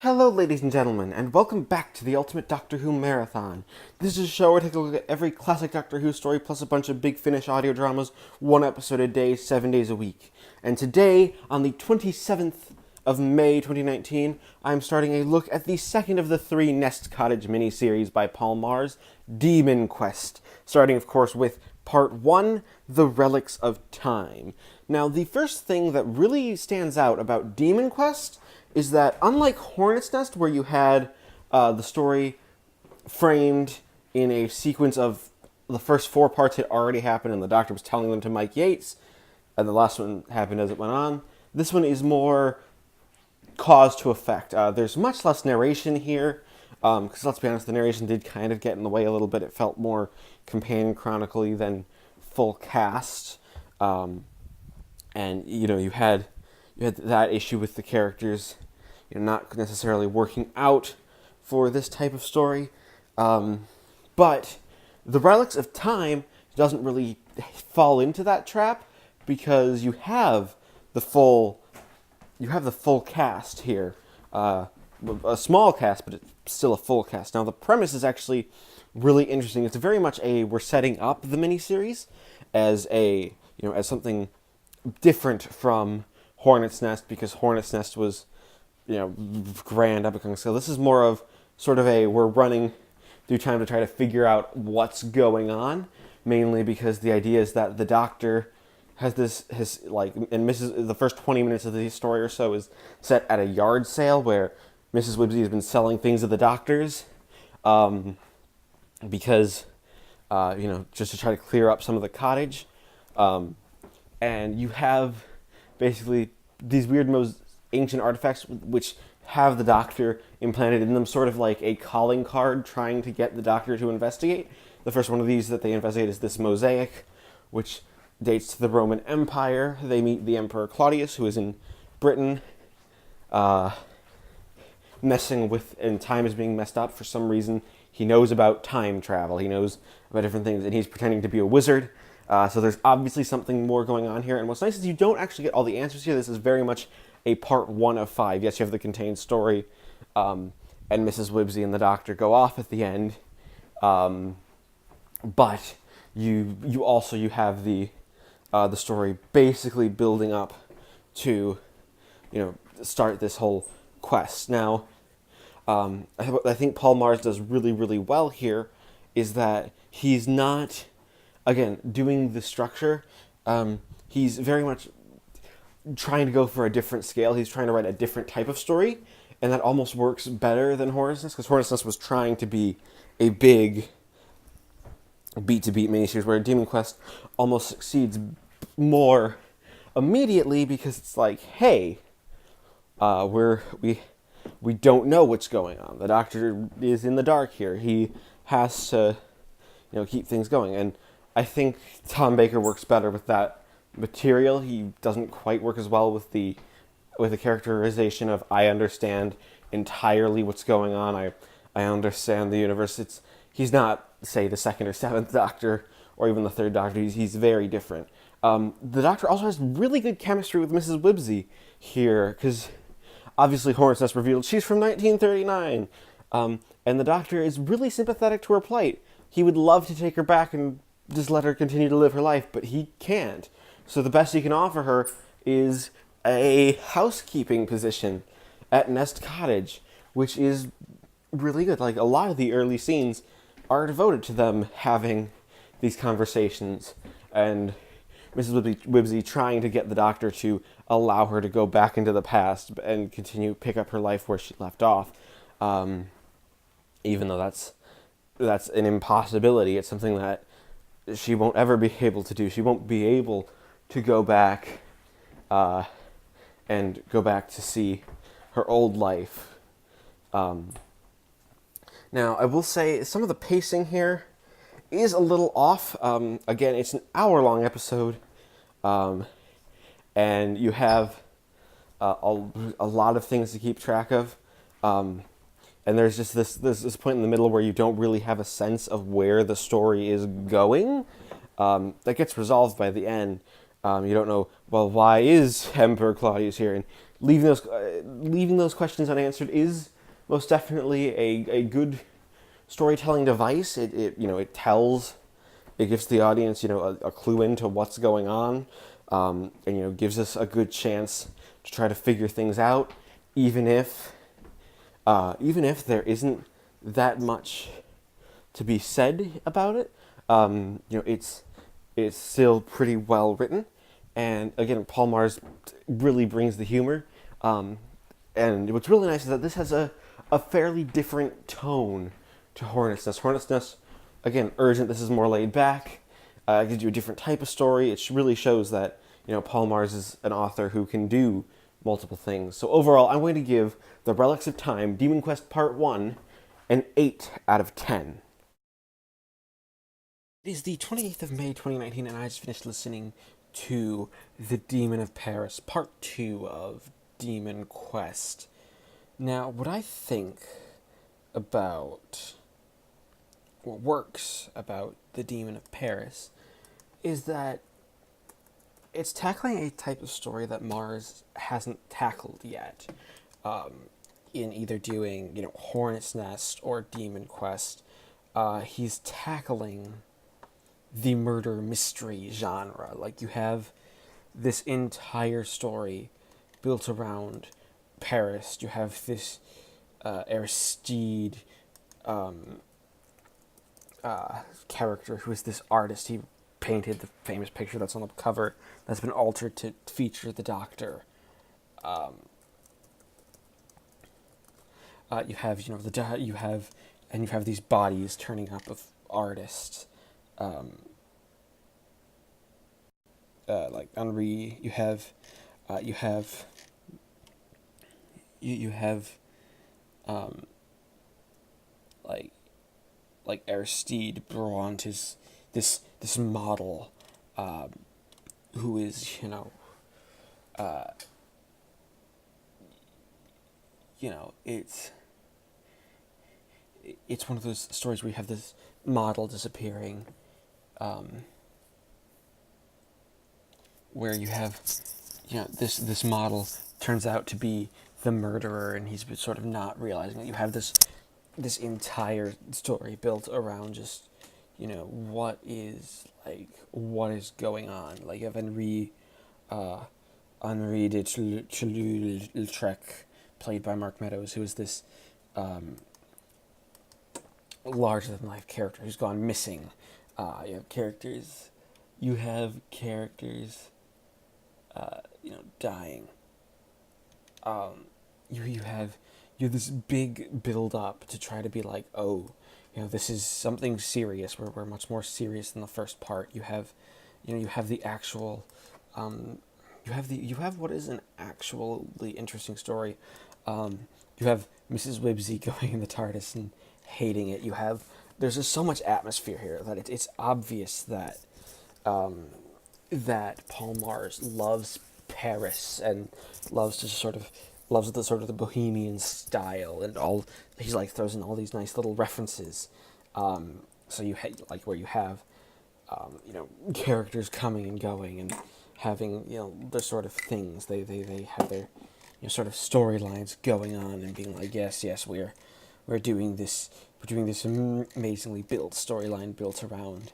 Hello, ladies and gentlemen, and welcome back to the Ultimate Doctor Who Marathon. This is a show where I take a look at every classic Doctor Who story plus a bunch of Big Finish audio dramas, one episode a day, 7 days a week. And today, on the 27th of May 2019, I'm starting a look at the second of the three Nest Cottage miniseries by Paul Magrs, Demon Quest, starting, of course, with Part 1, The Relics of Time. Now, the first thing that really stands out about Demon Quest is that, unlike Hornet's Nest, where you had the story framed in a sequence of the first four parts had already happened and the Doctor was telling them to Mike Yates, and the last one happened as it went on, this one is more cause to effect. There's much less narration here, because let's be honest, the narration did kind of get in the way a little bit. It felt more companion chronically than full cast. And, you had that issue with the characters not necessarily working out for this type of story. But the Relics of Time doesn't really fall into that trap because you have the full cast here. A small cast, but it's still a full cast. Now, the premise is actually really interesting. It's very much we're setting up the miniseries as as something different from Hornet's Nest, because Hornet's Nest was, grand epic on scale. This is more of sort of we're running through time to try to figure out what's going on, mainly because the idea is that the Doctor has the first 20 minutes of the story or so is set at a yard sale where Mrs. Wibbsey has been selling things to the Doctors, because, just to try to clear up some of the cottage. And you have basically these weird ancient artifacts which have the Doctor implanted in them, sort of like a calling card trying to get the Doctor to investigate. The first one of these that they investigate is this mosaic, which dates to the Roman Empire. They meet the Emperor Claudius, who is in Britain, messing with, and time is being messed up for some reason. He knows about time travel. He knows about different things, and he's pretending to be a wizard. So there's obviously something more going on here. And what's nice is you don't actually get all the answers here. This is very much a part 1 of 5. Yes, you have the contained story, and Mrs. Wibbsey and the Doctor go off at the end. But you have the story basically building up to, start this whole quest. Now, I think Paul Magrs does really, really well here is that he's not, again, doing the structure. He's very much trying to go for a different scale. He's trying to write a different type of story, and that almost works better than Hornet's Nest, because Hornet's Nest was trying to be a big beat-to-beat miniseries, where Demon Quest almost succeeds more immediately because it's like, hey, we don't know what's going on. The Doctor is in the dark here. He has to, keep things going. And I think Tom Baker works better with that material. He doesn't quite work as well with the characterization of, I understand entirely what's going on. I understand the universe. He's not, say, the second or seventh Doctor, or even the third Doctor. He's very different. The Doctor also has really good chemistry with Mrs. Wibbsey here, because obviously Hornet's Nest revealed she's from 1939, and the Doctor is really sympathetic to her plight. He would love to take her back and just let her continue to live her life, but he can't. So the best he can offer her is a housekeeping position at Nest Cottage, which is really good. Like, a lot of the early scenes are devoted to them having these conversations, and Mrs. Wibbsey trying to get the Doctor to allow her to go back into the past and pick up her life where she left off, even though that's an impossibility. It's something that she won't ever be able to do. She won't be able to go back and go back to see her old life. Now, I will say some of the pacing here is a little off. Again, it's an hour-long episode, and you have a lot of things to keep track of. And there's just this point in the middle where you don't really have a sense of where the story is going. That gets resolved by the end. You don't know, well, why is Emperor Claudius here? And leaving those questions unanswered is most definitely a good storytelling device. It gives the audience, a clue into what's going on, and gives us a good chance to try to figure things out, even if there isn't that much to be said about it. It's still pretty well written, and again, Paul Magrs really brings the humor. And what's really nice is that this has a fairly different tone to Hornet's Nest. Hornet's Nest, again, urgent. This is more laid back. Gives you a different type of story. It really shows that Paul Magrs is an author who can do multiple things. So overall, I'm going to give The Relics of Time, Demon Quest Part 1, an 8 out of 10. It is the 28th of May, 2019, and I just finished listening to The Demon of Paris, Part 2 of Demon Quest. Now, what I think about what works about The Demon of Paris is that it's tackling a type of story that Magrs hasn't tackled yet, in either doing, Hornet's Nest or Demon Quest. He's tackling the murder mystery genre. Like, you have this entire story built around Paris. You have this Aristide character who is this artist. He painted the famous picture that's on the cover that's been altered to feature the Doctor. You have you have these bodies turning up of artists. Like Henri, you have like Aristide Bront is this model, who is it's one of those stories where you have this model disappearing, where you have this model turns out to be the murderer, and he's sort of not realizing it. You have this entire story built around just what is going on. Like, you have Henri de Toulouse-Lautrec, played by Mark Meadows, who is this larger-than-life character who's gone missing. You have characters dying. You have this big build-up to try to be like, this is something serious. We're much more serious than the first part. You have the actual, you have what is an actually interesting story. You have Mrs. Wibbsey going in the TARDIS and hating it. There's just so much atmosphere here that it's obvious that that Paul Magrs loves Paris and loves the bohemian style, and all he's throws in all these nice little references. So you where you have characters coming and going and having the sort of things they have their sort of storylines going on and being like, yes, we're doing this amazingly built storyline built around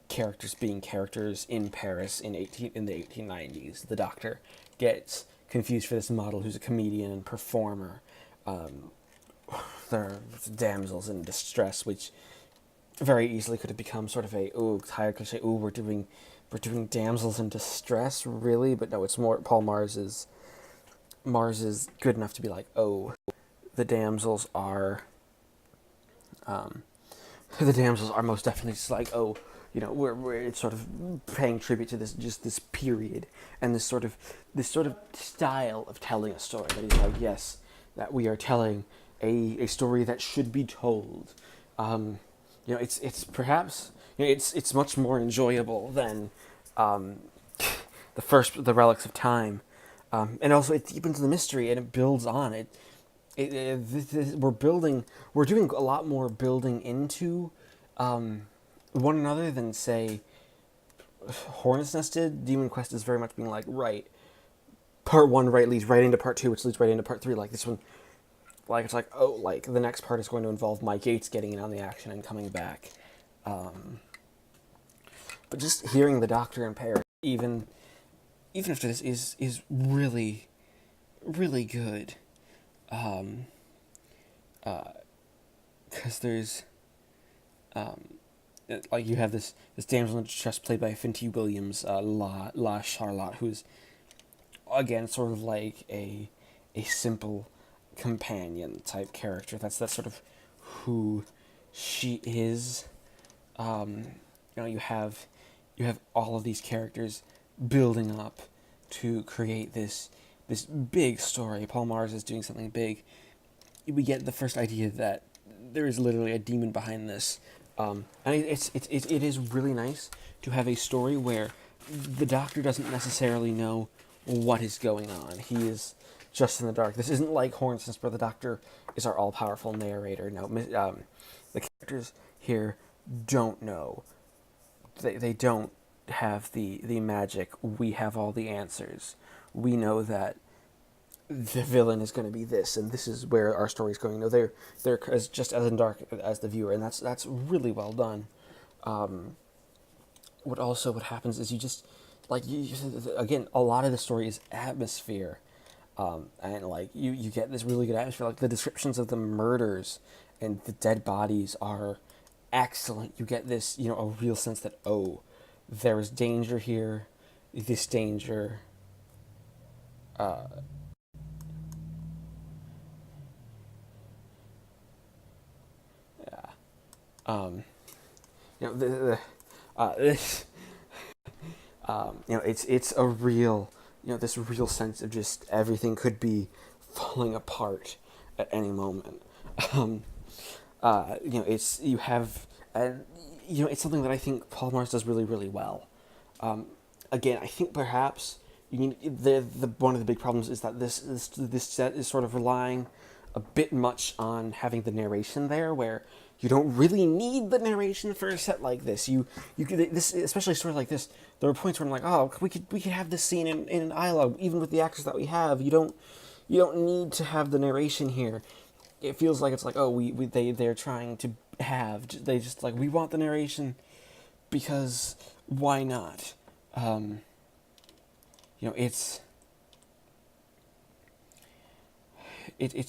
characters being characters in Paris in the 1890s. The Doctor gets confused for this model who's a comedian and performer. There are damsels in distress, which very easily could have become sort of a tired cliche. We're doing damsels in distress, really? But no, it's more Paul Magrs is good enough to be like, the damsels are most definitely just like, we're sort of paying tribute to this period and this sort of style of telling a story. That is like, yes, that we are telling a story that should be told. It's perhaps it's much more enjoyable than the Relics of Time, and also it deepens the mystery and it builds on it. We're doing a lot more building into one another than, say, Hornet's Nest did. Demon Quest is very much being like, right, part one leads right into part two, which leads right into part three. Like this one, like it's like, oh, like the next part is going to involve Mike Yates getting in on the action and coming back. But just hearing the Doctor in Paris, even after this, is really, really good. Because there's, like you have this damsel in distress played by Finty Williams, La Charlotte, who's again sort of like a simple companion type character. That's sort of who she is. You have all of these characters building up to create this big story. Paul Magrs is doing something big. We get the first idea that there is literally a demon behind this, and it is really nice to have a story where the Doctor doesn't necessarily know what is going on. He is just in the dark. This isn't like Hornsens, where the Doctor is our all-powerful narrator. No, the characters here don't know. They don't have the magic. We have all the answers. We know that the villain is going to be this, and this is where our story's going. No, they're just as in dark as the viewer, and that's really well done. What happens is you just again, a lot of the story is atmosphere, and like you get this really good atmosphere. Like the descriptions of the murders and the dead bodies are excellent. You get this, a real sense that, oh, there is danger here. This danger, this, it's a real, this real sense of just everything could be falling apart at any moment. It's you have, it's something that I think Paul Magrs does really, really well. Again, I think perhaps one of the big problems is that this set is sort of relying a bit much on having the narration there, where you don't really need the narration for a set like this. You could, this, especially a story like this, there are points where I'm like, oh, we could have this scene in dialogue, even with the actors that we have. You don't need to have the narration here. It feels like it's like, oh, they're trying to have, they just like, we want the narration because why not? It's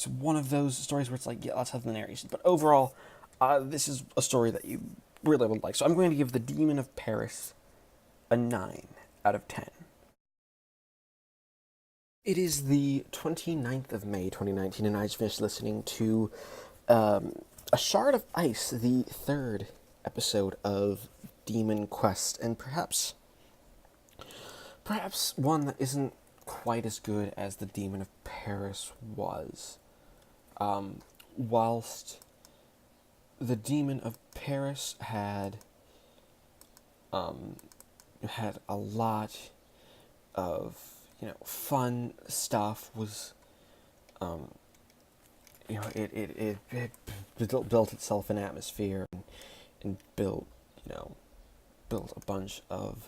one of those stories where it's like, yeah, let's have the narration. But overall, this is a story that you really would like. So I'm going to give The Demon of Paris a 9 out of 10. It is the 29th of May, 2019, and I just finished listening to A Shard of Ice, the third episode of Demon Quest, and perhaps one that isn't quite as good as The Demon of Paris was. Whilst The Demon of Paris had a lot of fun stuff, was it built itself an atmosphere and built a bunch of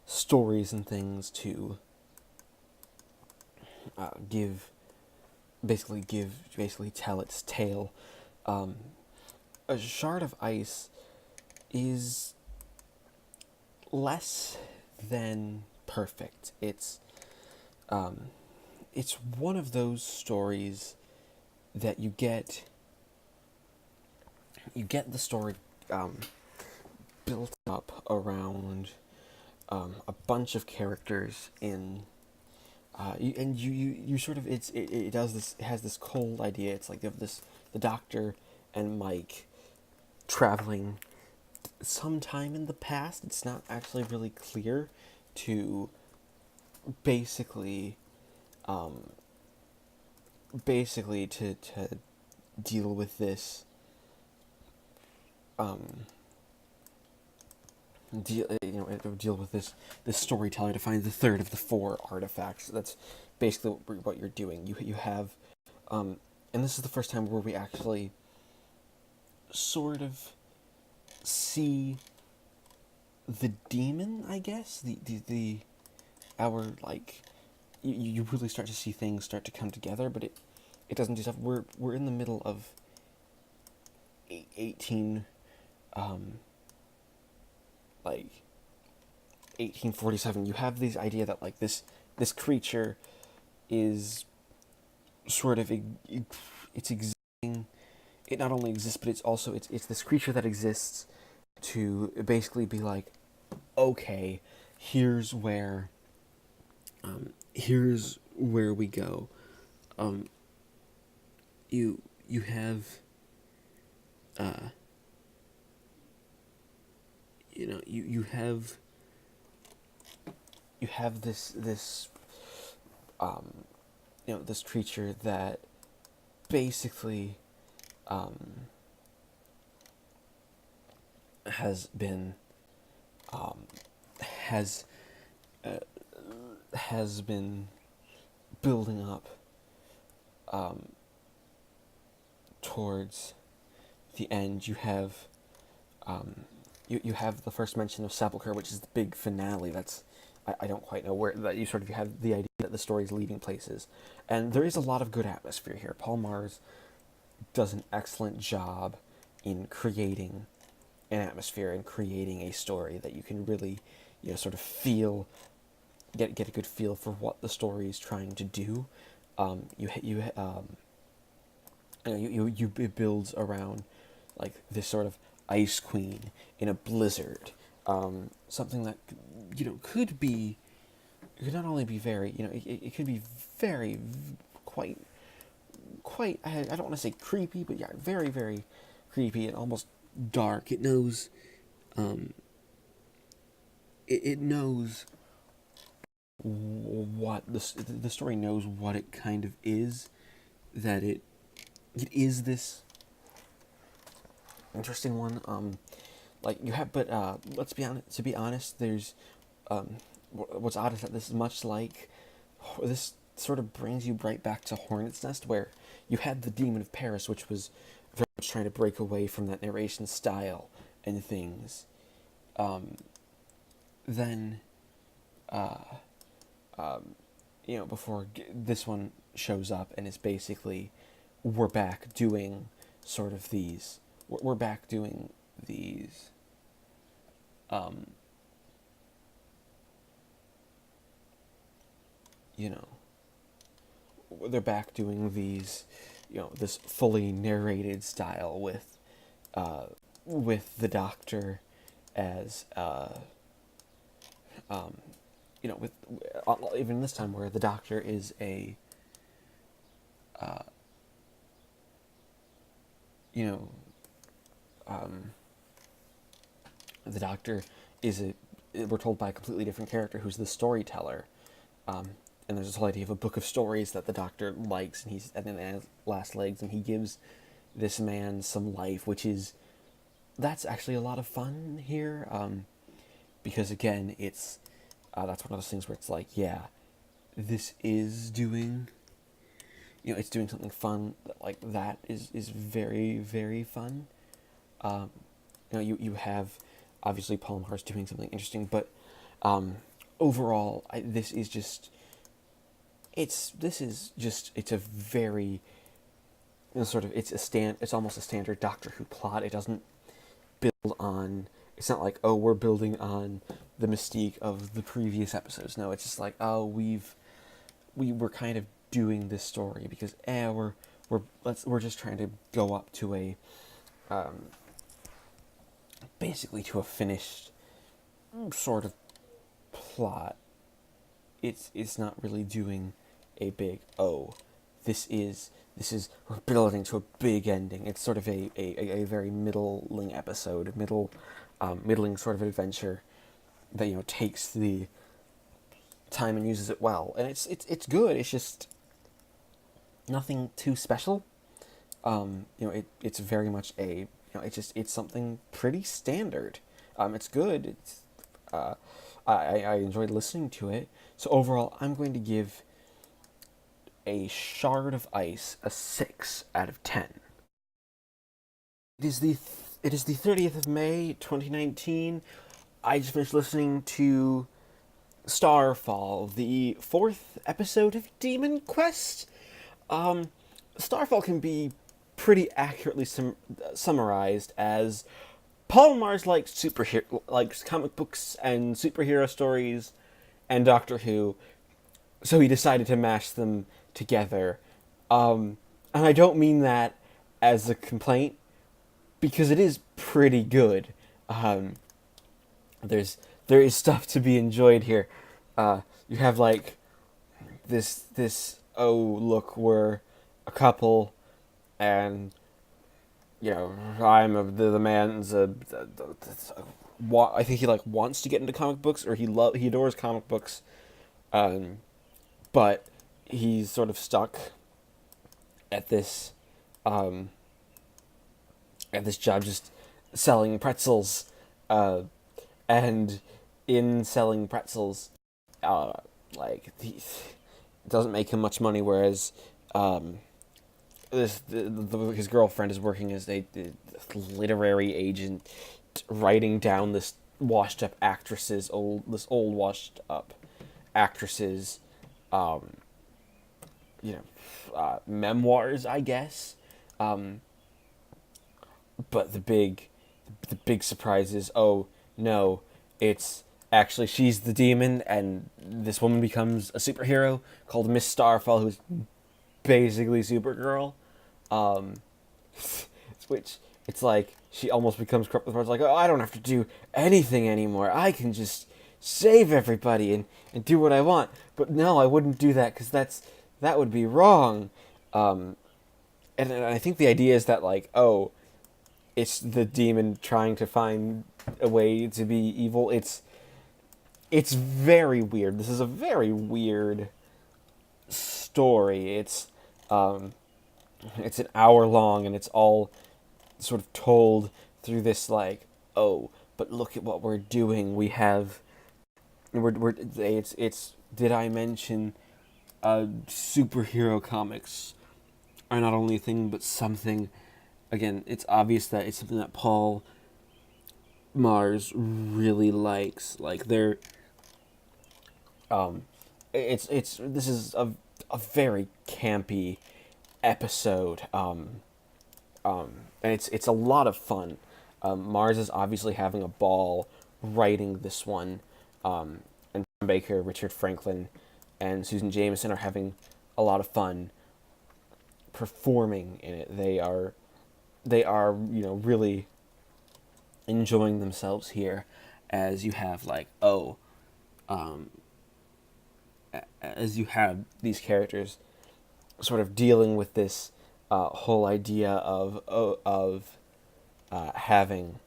stories and things to basically tell its tale. A Shard of Ice is less than perfect. It's one of those stories that you get the story built up around a bunch of characters in you sort of it has this cold idea. It's like you have the Doctor and Mike traveling sometime in the past. It's not actually really clear to basically to deal with this deal with this storytelling, to find the third of the four artifacts. That's basically what you're doing. You have and this is the first time where we actually sort of see the demon, I guess, our like you really start to see things start to come together, but it doesn't do stuff. We're in the middle of 18 like 1847. You have this idea that like this creature is sort of it's existing. It not only exists, but it's this creature that exists to basically be like, okay, here's where we go. You have you have this this creature that basically has been building up towards the end. You have you have the first mention of Sepulchre, which is the big finale. That's I don't quite know where that you sort of have the idea that the story's leading places, and there is a lot of good atmosphere here. Paul Magrs does an excellent job in creating an atmosphere and creating a story that you can really, sort of feel, get a good feel for what the story is trying to do. It builds around like this sort of ice queen in a blizzard, something that could not only be very, it could be very quite I don't want to say creepy, but yeah, very very creepy and almost dark. It knows it knows what the story knows what it kind of is, that it is this interesting one. Like you have, but let's be honest. To be honest, there's what's odd is that this is much like this sort of brings you right back to Hornet's Nest, where you had the Demon of Paris, which was very much trying to break away from that narration style and things. Then, before this one shows up and is basically, we're back doing sort of these. We're back doing these. They're back doing these, this fully narrated style with the Doctor as, with even this time where the Doctor is a, the Doctor is we're told by a completely different character who's the storyteller. And there's this whole idea of a book of stories that the Doctor likes, and then has last legs, and he gives this man some life, that's actually a lot of fun here, because again, it's that's one of those things where it's like, yeah, this is doing, it's doing something fun, that is very very fun. You have obviously Paul Magrs doing something interesting, but overall, this is just. It's a very, it's almost a standard Doctor Who plot. It doesn't build on, it's not like, oh, we're building on the mystique of the previous episodes. No, it's just like, oh, we're kind of doing this story because, we're just trying to go up to a, basically to a finished sort of plot. It's not really doing a big, this is we're building to a big ending. It's sort of a very middling episode, middling sort of adventure that takes the time and uses it well, and it's good. It's just nothing too special. It's very much it's something pretty standard. It's good. It's I enjoyed listening to it. So overall, I'm going to give a Shard of Ice a 6 out of 10. It is the 30th of May, 2019. I just finished listening to Starfall, the fourth episode of Demon Quest. Starfall can be pretty accurately summarized as Paul Magrs likes comic books and superhero stories and Doctor Who, so he decided to mash them together. And I don't mean that as a complaint, because it is pretty good. Um, there is stuff to be enjoyed here. You have like this oh look, we're a couple, and the man's I think he like wants to get into comic books, or he adores comic books, but he's sort of stuck at this um, job just selling pretzels, and in selling pretzels, he doesn't make him much money, whereas his girlfriend is working as a literary agent, writing down this old washed up actresses, memoirs, I guess. But the big surprise is, oh no, it's actually she's the demon, and this woman becomes a superhero called Miss Starfall, who's basically Supergirl. Which it's like she almost becomes corrupt with words, like, oh, I don't have to do anything anymore. I can just save everybody and do what I want. But no, I wouldn't do that, because that would be wrong. And I think the idea is that, like, oh, it's the demon trying to find a way to be evil. It's very weird. This is a very weird story. It's an hour long, and it's all sort of told through this, like, oh, but look at what we're doing. We have it's did I mention superhero comics are not only a thing but something. Again, it's obvious that it's something that Paul Magrs really likes. Like, this is a very campy episode, and it's a lot of fun. Magrs is obviously having a ball writing this one, and Tom Baker, Richard Franklin, and Susan Jameson are having a lot of fun performing in it. They are really enjoying themselves here, as you have as you have these characters sort of dealing with this whole idea of having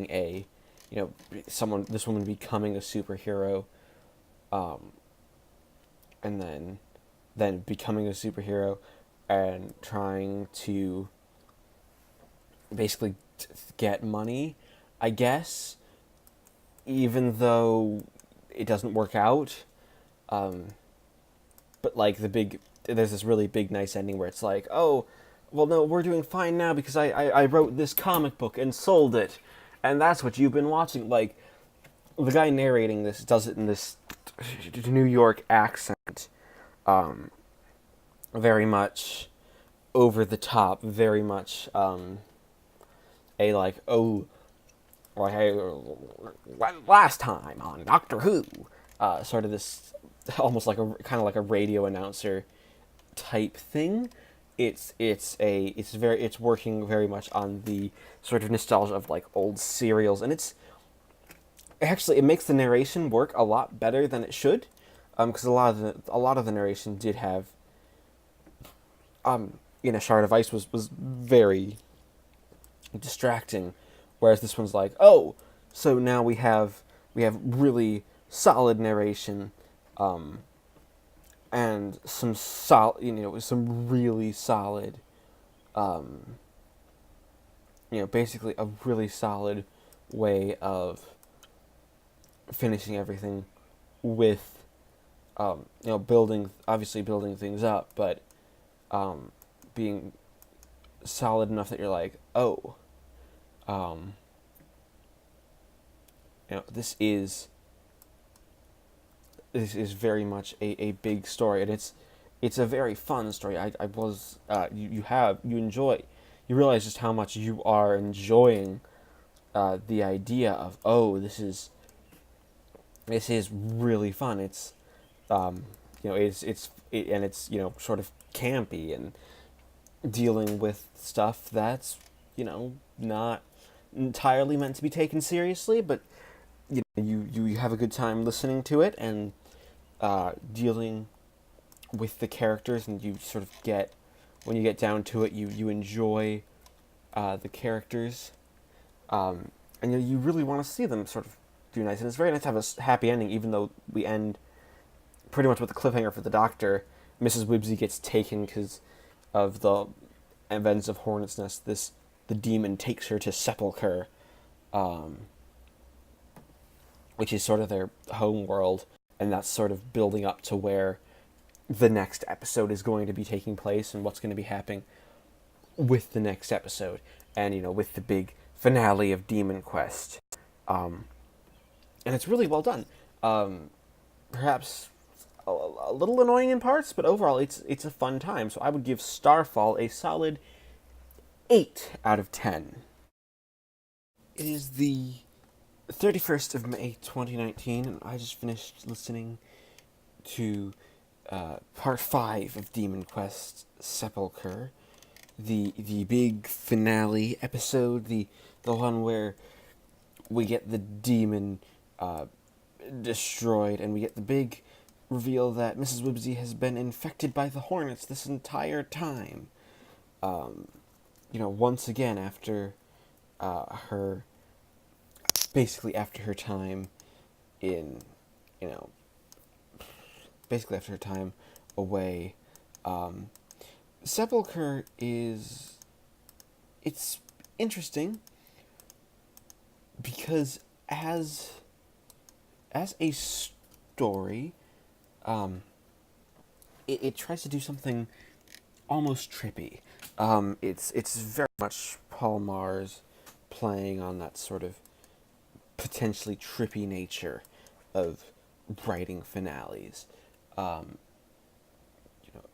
a this woman becoming a superhero, and then becoming a superhero and trying to basically get money, I guess, even though it doesn't work out. But like there's this really big nice ending where it's like, oh, well, no, we're doing fine now because I wrote this comic book and sold it, and that's what you've been watching. Like, the guy narrating this does it in this New York accent, very much over the top, very much a like, oh, well, hey, last time on Doctor Who, sort of this almost like a kind of like a radio announcer type thing. It's working very much on the sort of nostalgia of like old serials, and it makes the narration work a lot better than it should, because a lot of the narration did have in A Shard of Ice was very distracting, whereas this one's like, oh, so now we have really solid narration, and some really solid, basically a really solid way of finishing everything with, building things up, but being solid enough that you're like, oh, this is this is very much a big story, and it's a very fun story. I was you realize just how much you are enjoying the idea of, oh, this is really fun. It's and it's sort of campy and dealing with stuff that's not entirely meant to be taken seriously, but you have a good time listening to it and dealing with the characters, and you sort of get, when you get down to it, you enjoy the characters, and you really want to see them sort of do nice. And it's very nice to have a happy ending, even though we end pretty much with the cliffhanger for the Doctor. Mrs. Wibbsey gets taken because of the events of Hornet's Nest. The demon takes her to Sepulchre, which is sort of their home world, and that's sort of building up to where the next episode is going to be taking place and what's going to be happening with the next episode, and with the big finale of Demon Quest, and it's really well done. Perhaps a little annoying in parts, but overall it's a fun time. So I would give Starfall a solid 8 out of 10. It is the 31st of May 2019, and I just finished listening to part 5 of Demon Quest Sepulchre, the big finale episode, the one where we get the demon destroyed, and we get the big reveal that Mrs. Wibbsey has been infected by the Hornets this entire time. Once again, after her time in, basically after her time away. Sepulchre it's interesting because as a story, it tries to do something almost trippy. It's very much Paul Magrs playing on that sort of potentially trippy nature of writing finales.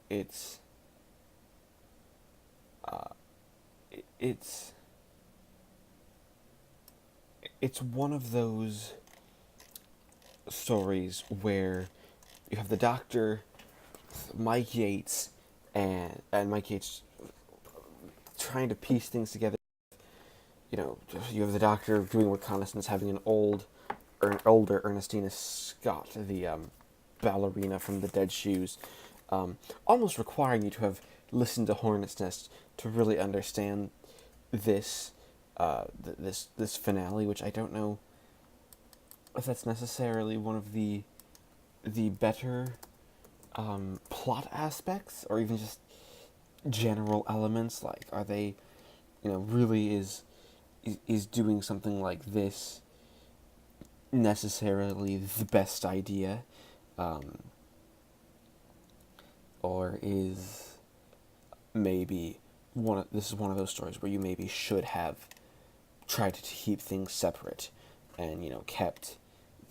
It's one of those stories where you have the Doctor, Mike Yates, and Mike Yates trying to piece things together. You have the Doctor doing reconnaissance, having an older Ernestina Scott, the ballerina from the Dead Shoes, almost requiring you to have listened to Hornet's Nest to really understand this this finale, which I don't know if that's necessarily one of the better plot aspects, or even just general elements. Like, are they, really is doing something like this necessarily the best idea, or is maybe this is one of those stories where you maybe should have tried to keep things separate, and kept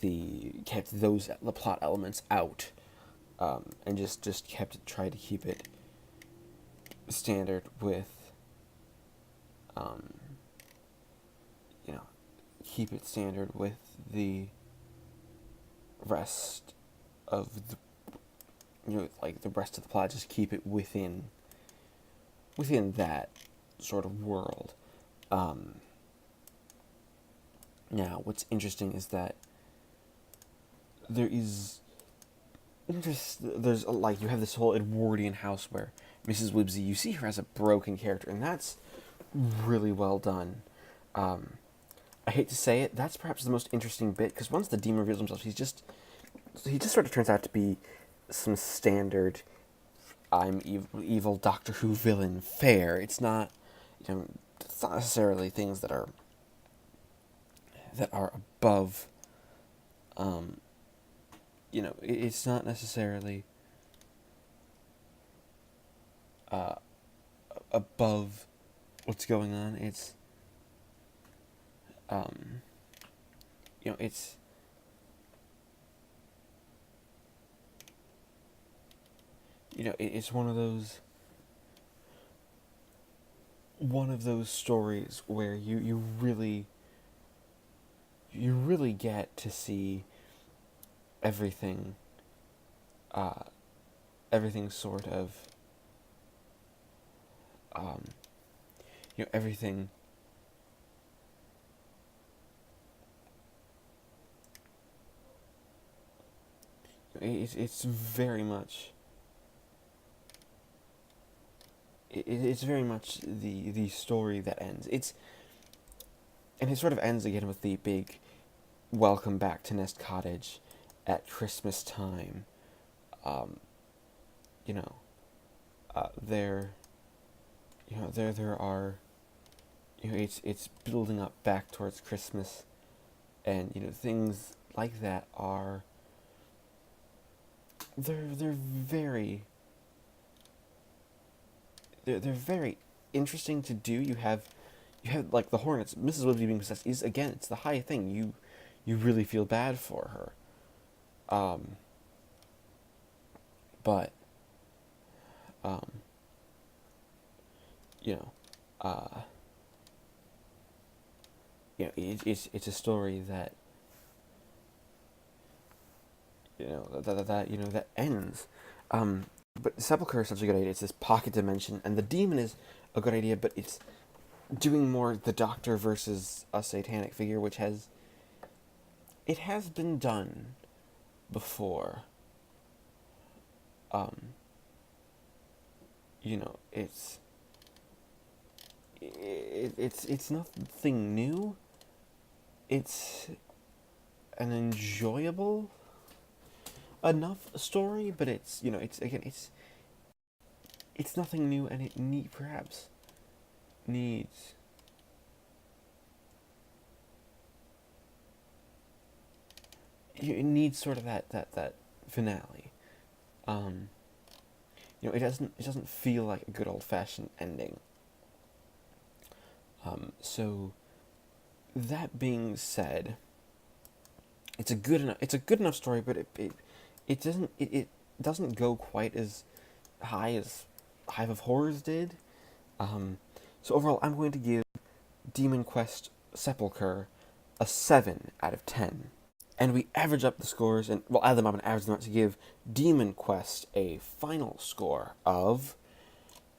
the plot elements out, and just tried to keep it standard with the rest of the the rest of the plot. Just keep it within that sort of world. Now, what's interesting is that there's you have this whole Edwardian house where Mrs. Wibbsey, you see her as a broken character, and that's really well done. I hate to say it, that's perhaps the most interesting bit, because once the demon reveals himself, he just sort of turns out to be some standard I'm evil Doctor Who villain fare. It's not, it's not necessarily things that are above, it's not necessarily above what's going on. It's, it's one of those stories where you really get to see everything, everything sort of, everything. It's very much. It's very much the story that ends. And it sort of ends again with the big welcome back to Nest Cottage at Christmas time. You know, there, there are, it's building up back towards Christmas, and things like that are. They're very. They're very interesting to do. You have like the Hornets. Mrs. Wibbsey being possessed is, again, it's the high thing. You really feel bad for her. But you know, it's a story that that ends. But Sepulchre is such a good idea. It's this pocket dimension, and the demon is a good idea, but it's doing more the Doctor versus a satanic figure, which has been done before. It's nothing new. It's an enjoyable enough story, but it's it's nothing new, and it perhaps needs it needs sort of that finale. It doesn't feel like a good old fashioned ending. So that being said, it's a good enough story, but it doesn't go quite as high as Hive of Horrors did. So overall, I'm going to give Demon Quest Sepulchre a 7 out of 10. And we average up the scores, and we'll add them up and average them up to give Demon Quest a final score of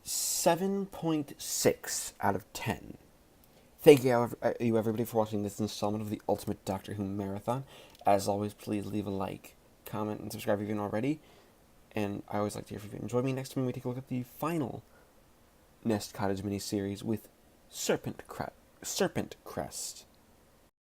7.6 out of 10. Thank you, everybody, for watching this installment of the Ultimate Doctor Who Marathon. As always, please leave a like, comment, and subscribe if you haven't already. And I always like to hear if you enjoy me. Next time we take a look at the final Nest Cottage miniseries with Serpent Crest.